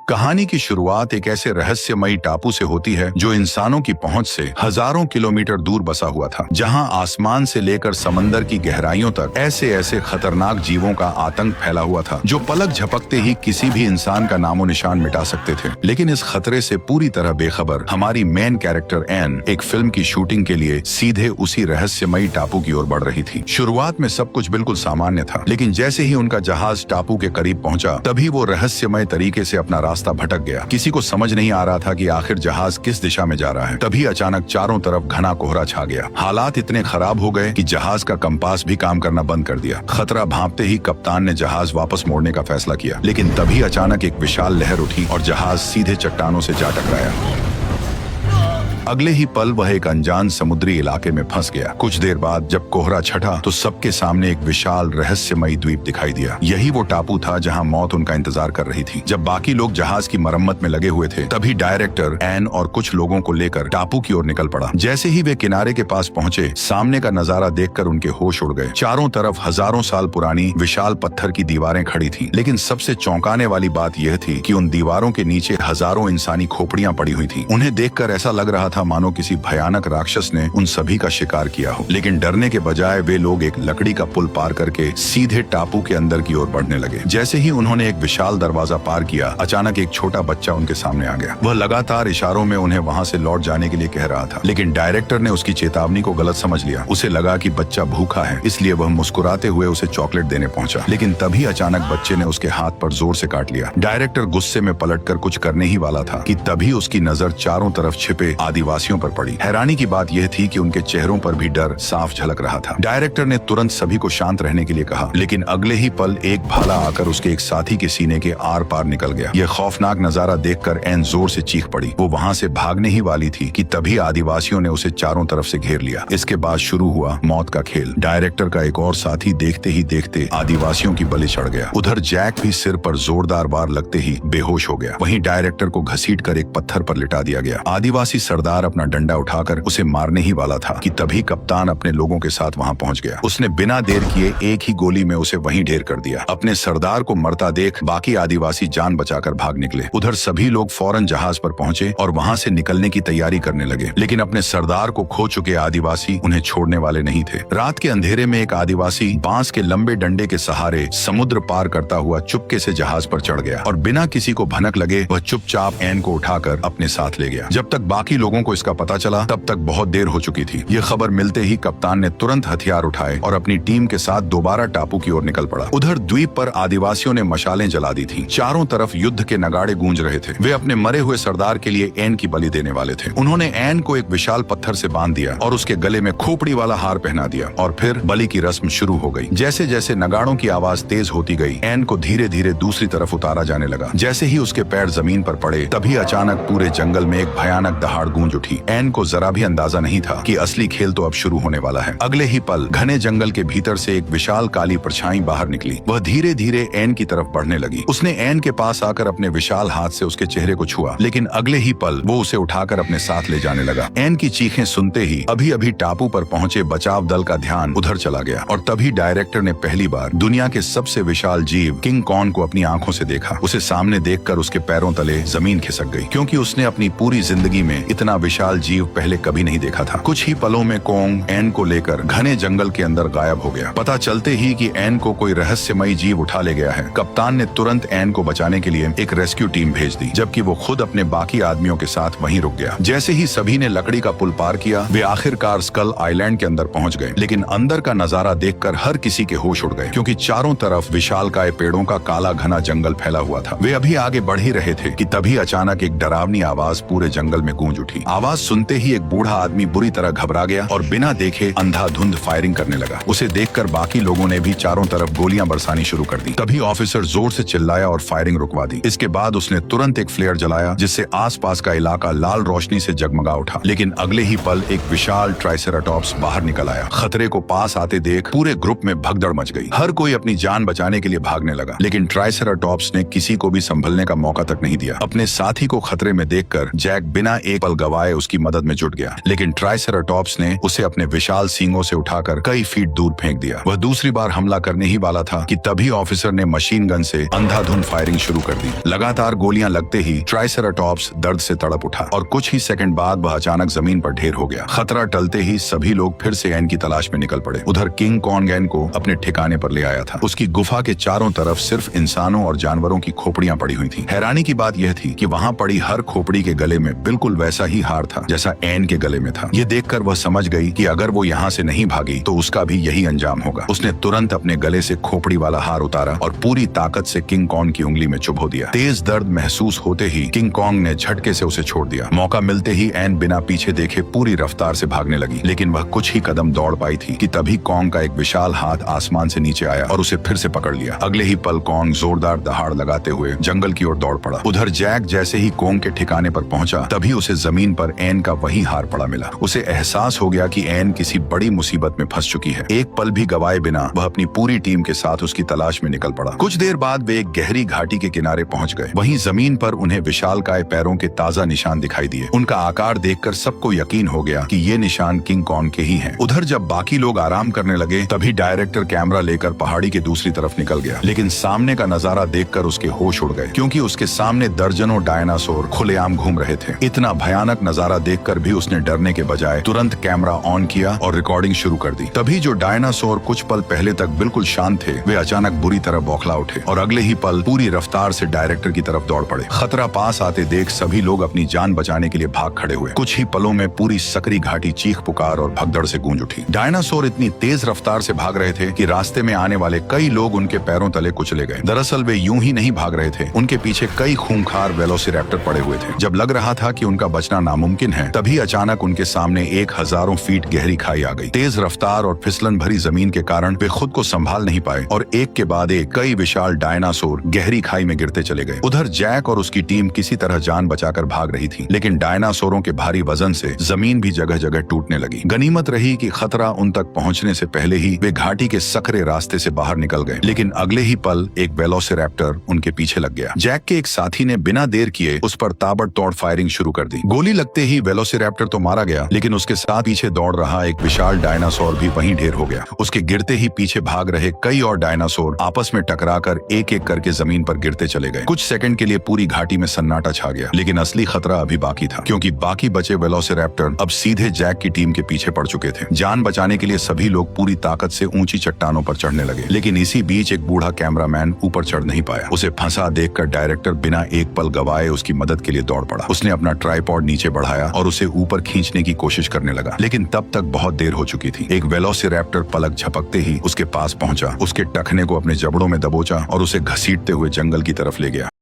कहानी की शुरुआत एक ऐसे रहस्यमयी टापू से होती है जो इंसानों की पहुंच से हजारों किलोमीटर दूर बसा हुआ था, जहां आसमान से लेकर समंदर की गहराइयों तक ऐसे ऐसे खतरनाक जीवों का आतंक फैला हुआ था जो पलक झपकते ही किसी भी इंसान का नामो निशान मिटा सकते थे। लेकिन इस खतरे से पूरी तरह बेखबर हमारी मेन कैरेक्टर एन एक फिल्म की शूटिंग के लिए सीधे उसी रहस्यमयी टापू की ओर बढ़ रही थी। शुरुआत में सब कुछ बिल्कुल सामान्य था, लेकिन जैसे ही उनका जहाज टापू के करीब पहुंचा तभी वो रहस्यमय तरीके से अपना रास्ता भटक गया। किसी को समझ नहीं आ रहा था कि आखिर जहाज किस दिशा में जा रहा है। तभी अचानक चारों तरफ घना कोहरा छा गया। हालात इतने खराब हो गए कि जहाज का कंपास भी काम करना बंद कर दिया। खतरा भांपते ही कप्तान ने जहाज वापस मोड़ने का फैसला किया, लेकिन तभी अचानक एक विशाल लहर उठी और जहाज सीधे चट्टानों से जा टकराया। अगले ही पल वह एक अनजान समुद्री इलाके में फंस गया। कुछ देर बाद जब कोहरा छटा तो सबके सामने एक विशाल रहस्यमयी द्वीप दिखाई दिया। यही वो टापू था जहां मौत उनका इंतजार कर रही थी। जब बाकी लोग जहाज की मरम्मत में लगे हुए थे तभी डायरेक्टर एन और कुछ लोगों को लेकर टापू की ओर निकल पड़ा। जैसे ही वे किनारे के पास पहुंचे, सामने का नजारा देखकर उनके होश उड़ गए। चारों तरफ हजारों साल पुरानी विशाल पत्थर की दीवारें खड़ी थी, लेकिन सबसे चौंकाने वाली बात यह थी कि उन दीवारों के नीचे हजारों इंसानी खोपड़ियां पड़ी हुई थी। उन्हें देखकर ऐसा लग रहा था मानो किसी भयानक राक्षस ने उन सभी का शिकार किया हो। लेकिन डरने के बजाय वे लोग एक लकड़ी का पुल पार करके सीधे टापू के अंदर की ओर बढ़ने लगे। जैसे ही उन्होंने एक विशाल दरवाजा पार किया, अचानक एक छोटा बच्चा उनके सामने आ गया। वह लगातार इशारों में उन्हें वहां से लौट जाने के लिए कह रहा था, लेकिन डायरेक्टर ने उसकी चेतावनी को गलत समझ लिया। उसे लगा कि बच्चा भूखा है, इसलिए वह मुस्कुराते हुए उसे चॉकलेट देने पहुंचा। लेकिन तभी अचानक बच्चे ने उसके हाथ पर जोर से काट लिया। डायरेक्टर गुस्से में पलटकर कुछ करने ही वाला था कि तभी उसकी नजर चारों तरफ छिपे आदिवासियों पर पड़ी। हैरानी की बात यह थी कि उनके चेहरों पर भी डर साफ झलक रहा था। डायरेक्टर ने तुरंत सभी को शांत रहने के लिए कहा, लेकिन अगले ही पल एक भाला आकर उसके एक साथी के सीने के आर पार निकल गया। यह खौफनाक नजारा देखकर एन जोर से चीख पड़ी। वो वहां से भागने ही वाली थी कि तभी आदिवासियों ने उसे चारों तरफ से घेर लिया। इसके बाद शुरू हुआ मौत का खेल। डायरेक्टर का एक और साथी देखते ही देखते आदिवासियों की बलि चढ़ गया। उधर जैक भी सिर पर जोरदार वार लगते ही बेहोश हो गया। वहीं डायरेक्टर को घसीटकर एक पत्थर पर लिटा दिया गया। आदिवासी सरदार अपना डंडा उठाकर उसे मारने ही वाला था कि तभी कप्तान अपने लोगों के साथ वहां पहुंच गया। उसने बिना देर किए एक ही गोली में उसे वहीं ढेर कर दिया। अपने सरदार को मरता देख बाकी आदिवासी जान बचाकर भाग निकले। उधर सभी लोग फौरन जहाज पर पहुंचे और वहां से निकलने की तैयारी करने लगे, लेकिन अपने सरदार को खो चुके आदिवासी उन्हें छोड़ने वाले नहीं थे। रात के अंधेरे में एक आदिवासी बांस के लंबे डंडे के सहारे समुद्र पार करता हुआ चुपके से जहाज पर चढ़ गया और बिना किसी को भनक लगे वह चुपचाप एन को उठाकर अपने साथ ले गया। जब तक बाकी लोगों को इसका पता चला तब तक बहुत देर हो चुकी थी। यह खबर मिलते ही कप्तान ने तुरंत हथियार उठाए और अपनी टीम के साथ दोबारा टापू की ओर निकल पड़ा। उधर द्वीप पर आदिवासियों ने मशालें जला दी थी। चारों तरफ युद्ध के नगाड़े गूंज रहे थे। वे अपने मरे हुए सरदार के लिए एन की बलि देने वाले थे। उन्होंने एन को एक विशाल पत्थर से बांध दिया और उसके गले में खोपड़ी वाला हार पहना दिया और फिर बलि की रस्म शुरू हो गई। जैसे जैसे नगाड़ों की आवाज तेज होती गई, एन को धीरे धीरे दूसरी तरफ उतारा जाने लगा। जैसे ही उसके पैर जमीन पर पड़े तभी अचानक पूरे जंगल में एक भयानक दहाड़ गूंज उठी। एन को जरा भी अंदाजा नहीं था कि असली खेल तो अब शुरू होने वाला है। अगले ही पल घने जंगल के भीतर से एक विशाल काली परछाई बाहर निकली। वह धीरे धीरे एन की तरफ बढ़ने लगी। उसने एन के पास आकर अपने विशाल हाथ से उसके चेहरे को छुआ, लेकिन अगले ही पल वो उसे उठाकर अपने साथ ले जाने लगा। एन की चीखें सुनते ही अभी अभी टापू पर पहुंचे बचाव दल का ध्यान उधर चला गया और तभी डायरेक्टर ने पहली बार दुनिया के सबसे विशाल जीव किंग कॉन्ग को अपनी आंखों से देखा। उसे सामने देखकर उसके पैरों तले जमीन खिसक गई, क्योंकि उसने अपनी पूरी जिंदगी में इतना विशाल जीव पहले कभी नहीं देखा था। कुछ ही पलों में कॉन्ग एन को लेकर घने जंगल के अंदर गायब हो गया। पता चलते ही कि एन को कोई रहस्यमयी जीव उठा ले गया है, कप्तान ने तुरंत एन को बचाने के लिए एक रेस्क्यू टीम भेज दी, जबकि वो खुद अपने बाकी आदमियों के साथ वहीं रुक गया। जैसे ही सभी ने लकड़ी का पुल पार किया, वे आखिरकार स्कल आइलैंड के अंदर पहुंच गए। लेकिन अंदर का नजारा देखकर हर किसी के होश उड़ गए, क्योंकि चारों तरफ विशालकाय पेड़ों का काला घना जंगल फैला हुआ था। वे अभी आगे बढ़ ही रहे थे कि तभी अचानक एक डरावनी आवाज पूरे जंगल में गूंज उठी। आवाज सुनते ही एक बूढ़ा आदमी बुरी तरह घबरा गया और बिना देखे अंधाधुंध फायरिंग करने लगा। उसे देखकर बाकी लोगों ने भी चारों तरफ गोलियां बरसानी शुरू कर दी। तभी ऑफिसर जोर से चिल्लाया और फायरिंग रुकवा दी। इसके बाद उसने तुरंत एक फ्लेयर जलाया, जिससे आसपास का इलाका लाल रोशनी से जगमगा उठा। लेकिन अगले ही पल एक विशाल ट्राइसेराटॉप्स बाहर निकल आया। खतरे को पास आते देख पूरे ग्रुप में भगदड़ मच गई। हर कोई अपनी जान बचाने के लिए भागने लगा, लेकिन ट्राइसेराटॉप्स ने किसी को भी संभलने का मौका तक नहीं दिया। अपने साथी को खतरे में देखकर जैक बिना एक पल गवा गवाए उसकी मदद में जुट गया, लेकिन ट्राइसेराटॉप्स ने उसे अपने विशाल सींगों से उठाकर कई फीट दूर फेंक दिया। वह दूसरी बार हमला करने ही वाला था कि तभी ऑफिसर ने मशीन गन से अंधाधुंध फायरिंग शुरू कर दी। लगातार गोलियां लगते ही ट्राइसेराटॉप्स दर्द से तड़प उठा और कुछ ही सेकंड बाद वह अचानक जमीन पर ढेर हो गया। खतरा टलते ही सभी लोग फिर से एन की तलाश में निकल पड़े। उधर किंग कॉन्ग एन को अपने ठिकाने पर ले आया था। उसकी गुफा के चारों तरफ सिर्फ इंसानों और जानवरों की खोपड़ियां पड़ी हुई थी। हैरानी की बात यह थी कि वहां पड़ी हर खोपड़ी के गले में बिल्कुल वैसा ही हार था जैसा एन के गले में था। ये देखकर वह समझ गई कि अगर वो यहाँ से नहीं भागी तो उसका भी यही अंजाम होगा। उसने तुरंत अपने गले से खोपड़ी वाला हार उतारा और पूरी ताकत से किंग कॉन्ग की उंगली में चुभो दिया। तेज दर्द महसूस होते ही किंग कॉन्ग ने झटके से उसे छोड़ दिया। मौका मिलते ही एन बिना पीछे देखे पूरी रफ्तार से भागने लगी, लेकिन वह कुछ ही कदम दौड़ पाई थी कि तभी कॉन्ग का एक विशाल हाथ आसमान से नीचे आया और उसे फिर से पकड़ लिया। अगले ही पल कॉन्ग जोरदार दहाड़ लगाते हुए जंगल की ओर दौड़ पड़ा। उधर जैक जैसे ही कॉन्ग के ठिकाने पर पहुंचा तभी उसे जमीन पर एन का वही हार पड़ा मिला। उसे एहसास हो गया कि एन किसी बड़ी मुसीबत में फंस चुकी है। एक पल भी गवाए बिना वह अपनी पूरी टीम के साथ उसकी तलाश में निकल पड़ा। कुछ देर बाद वे एक गहरी घाटी के किनारे पहुंच गए। वहीं जमीन पर उन्हें विशालकाय पैरों के ताजा निशान दिखाई दिए। उनका आकार देखकर सबको यकीन हो गया कि ये निशान किंग कॉन्ग के ही हैं। उधर जब बाकी लोग आराम करने लगे तभी डायरेक्टर कैमरा लेकर पहाड़ी के दूसरी तरफ निकल गया, लेकिन सामने का नजारा देखकर उसके होश उड़ गए, क्योंकि उसके सामने दर्जनों डायनासोर खुलेआम घूम रहे थे। इतना भयानक नजारा देखकर भी उसने डरने के बजाय तुरंत कैमरा ऑन किया और रिकॉर्डिंग शुरू कर दी। तभी जो डायनासोर कुछ पल पहले तक बिल्कुल शांत थे वे अचानक बुरी तरह बौखला उठे और अगले ही पल पूरी रफ्तार से डायरेक्टर की तरफ दौड़ पड़े। खतरा पास आते देख सभी लोग अपनी जान बचाने के लिए भाग खड़े हुए। कुछ ही पलों में पूरी सकरी घाटी चीख पुकार और भगदड़ से गूंज उठी। डायनासोर इतनी तेज रफ्तार से भाग रहे थे कि रास्ते में आने वाले कई लोग उनके पैरों तले कुचले गए। दरअसल वे यूं ही नहीं भाग रहे थे, उनके पीछे कई खूंखार वेलोसिरैप्टर पड़े हुए थे। जब लग रहा था कि उनका बचना नामुमकिन है तभी अचानक उनके सामने एक हजारों फीट गहरी खाई आ गई। तेज रफ्तार और फिसलन भरी जमीन के कारण वे खुद को संभाल नहीं पाए और एक के बाद एक कई विशाल डायनासोर गहरी खाई में गिरते चले गए। उधर जैक और उसकी टीम किसी तरह जान बचाकर भाग रही थी, लेकिन डायनासोरों के भारी वजन से जमीन भी जगह जगह टूटने लगी। गनीमत रही कि खतरा उन तक पहुंचने से पहले ही वे घाटी के सकरे रास्ते से बाहर निकल गए, लेकिन अगले ही पल एक वेलोसिरैप्टर उनके पीछे लग गया। जैक के एक साथी ने बिना देर किए उस पर ताबड़तोड़ फायरिंग शुरू कर दी। गोली लगते ही वेलोसिरैप्टर तो मारा गया, लेकिन उसके साथ पीछे दौड़ रहा एक विशाल डायनासोर भी वहीं ढेर हो गया। उसके गिरते ही पीछे भाग रहे कई और डायनासोर आपस में टकराकर एक एक करके जमीन पर गिरते चले गए। कुछ सेकंड के लिए पूरी घाटी में सन्नाटा छा गया, लेकिन असली खतरा अभी बाकी था, क्योंकि बाकी बचे वेलोसिरैप्टर अब सीधे जैक की टीम के पीछे पड़ चुके थे। जान बचाने के लिए सभी लोग पूरी ताकत से ऊंची चट्टानों पर चढ़ने लगे, लेकिन इसी बीच एक बूढ़ा कैमरामैन ऊपर चढ़ नहीं पाया। उसे फंसा देखकर डायरेक्टर बिना एक पल गवाए उसकी मदद के लिए दौड़ पड़ा। उसने अपना ट्राइपॉड नीचे बढ़ाया और उसे ऊपर खींचने की कोशिश करने लगा, लेकिन तब तक बहुत देर हो चुकी थी। एक वेलोसिरैप्टर पलक झपकते ही उसके पास पहुंचा, उसके टखने को अपने जबड़ों में दबोचा और उसे घसीटते हुए जंगल की तरफ ले गया।